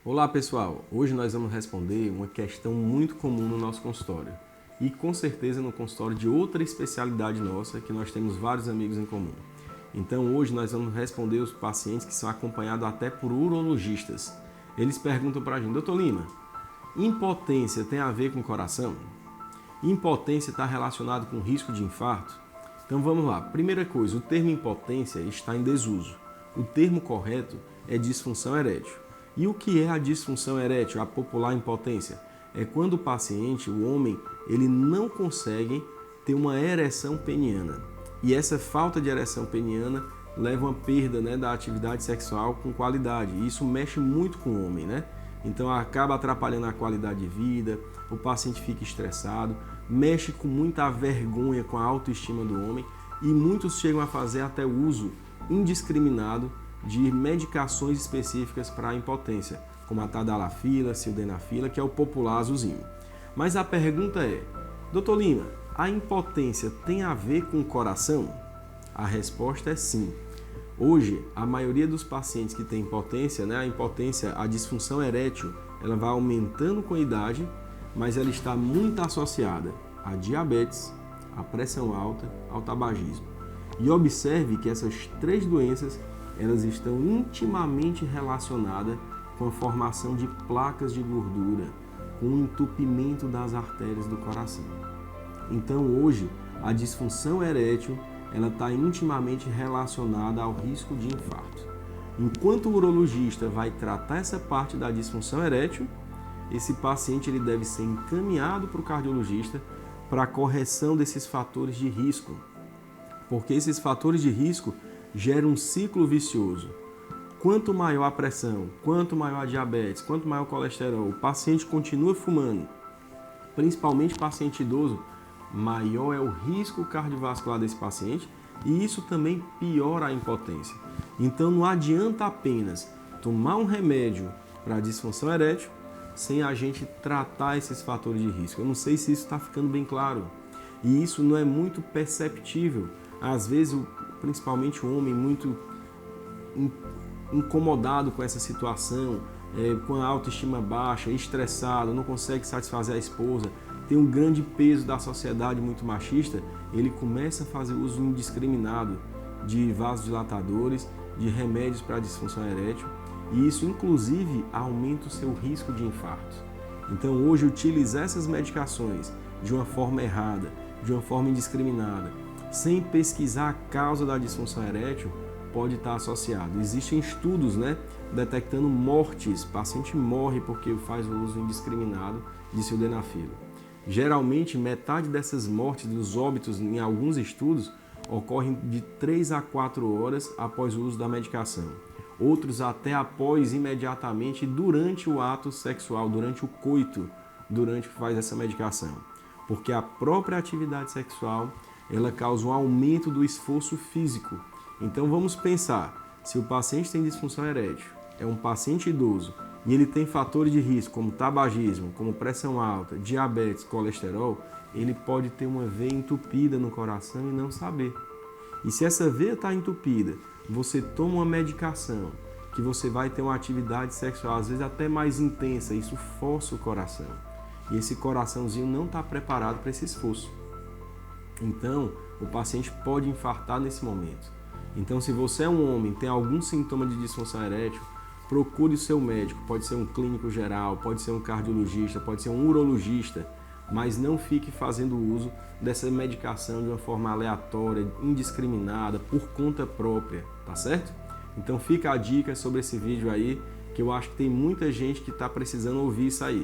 Olá pessoal, hoje nós vamos responder uma questão muito comum no nosso consultório e com certeza no consultório de outra especialidade nossa que nós temos vários amigos em comum. Então hoje nós vamos responder os pacientes que são acompanhados até por urologistas. Eles perguntam para a gente: Dr. Lima, impotência tem a ver com coração? Impotência está relacionado com risco de infarto? Então vamos lá. Primeira coisa, o termo impotência está em desuso. O termo correto é disfunção erétil. E o que é a disfunção erétil, a popular impotência? É quando o paciente, o homem, ele não consegue ter uma ereção peniana. E essa falta de ereção peniana leva a uma perda, da atividade sexual com qualidade. E isso mexe muito com o homem, Então acaba atrapalhando a qualidade de vida, o paciente fica estressado, mexe com muita vergonha com a autoestima do homem e muitos chegam a fazer até uso indiscriminado de medicações específicas para a impotência, como a tadalafila, sildenafila, que é o popular azulzinho. Mas a pergunta é: Dr. Lima, a impotência tem a ver com o coração? A resposta é sim. Hoje, a maioria dos pacientes que tem impotência, a disfunção erétil, ela vai aumentando com a idade, mas ela está muito associada a diabetes, a pressão alta, ao tabagismo. E observe que essas três doenças elas estão intimamente relacionadas com a formação de placas de gordura, com o entupimento das artérias do coração. Então hoje, a disfunção erétil ela está intimamente relacionada ao risco de infarto. Enquanto o urologista vai tratar essa parte da disfunção erétil, esse paciente ele deve ser encaminhado para o cardiologista para a correção desses fatores de risco, porque esses fatores de risco gera um ciclo vicioso. Quanto maior a pressão, quanto maior a diabetes, quanto maior o colesterol, o paciente continua fumando, principalmente paciente idoso, maior é o risco cardiovascular desse paciente e isso também piora a impotência. Então não adianta apenas tomar um remédio para a disfunção erétil sem a gente tratar esses fatores de risco. Eu não sei se isso está ficando bem claro. E isso não é muito perceptível. Às vezes, principalmente o homem muito incomodado com essa situação, com a autoestima baixa, estressado, não consegue satisfazer a esposa, tem um grande peso da sociedade muito machista, ele começa a fazer uso indiscriminado de vasodilatadores, de remédios para a disfunção erétil, e isso inclusive aumenta o seu risco de infarto. Então hoje utilizar essas medicações de uma forma errada, de uma forma indiscriminada, sem pesquisar a causa da disfunção erétil, pode estar associado. Existem estudos, detectando mortes. O paciente morre porque faz o uso indiscriminado de sildenafila. Geralmente, metade dessas mortes, dos óbitos, em alguns estudos, ocorrem de 3 a 4 horas após o uso da medicação. Outros até após, imediatamente, durante o ato sexual, durante o coito, durante que faz essa medicação. Porque a própria atividade sexual ela causa um aumento do esforço físico. Então vamos pensar, se o paciente tem disfunção erétil, é um paciente idoso e ele tem fatores de risco como tabagismo, como pressão alta, diabetes, colesterol, ele pode ter uma veia entupida no coração e não saber. E se essa veia está entupida, você toma uma medicação que você vai ter uma atividade sexual às vezes até mais intensa, isso força o coração. E esse coraçãozinho não está preparado para esse esforço. Então, o paciente pode infartar nesse momento. Então, se você é um homem, tem algum sintoma de disfunção erétil, procure o seu médico. Pode ser um clínico geral, pode ser um cardiologista, pode ser um urologista, mas não fique fazendo uso dessa medicação de uma forma aleatória, indiscriminada, por conta própria, tá certo? Então, fica a dica sobre esse vídeo aí, que eu acho que tem muita gente que está precisando ouvir isso aí.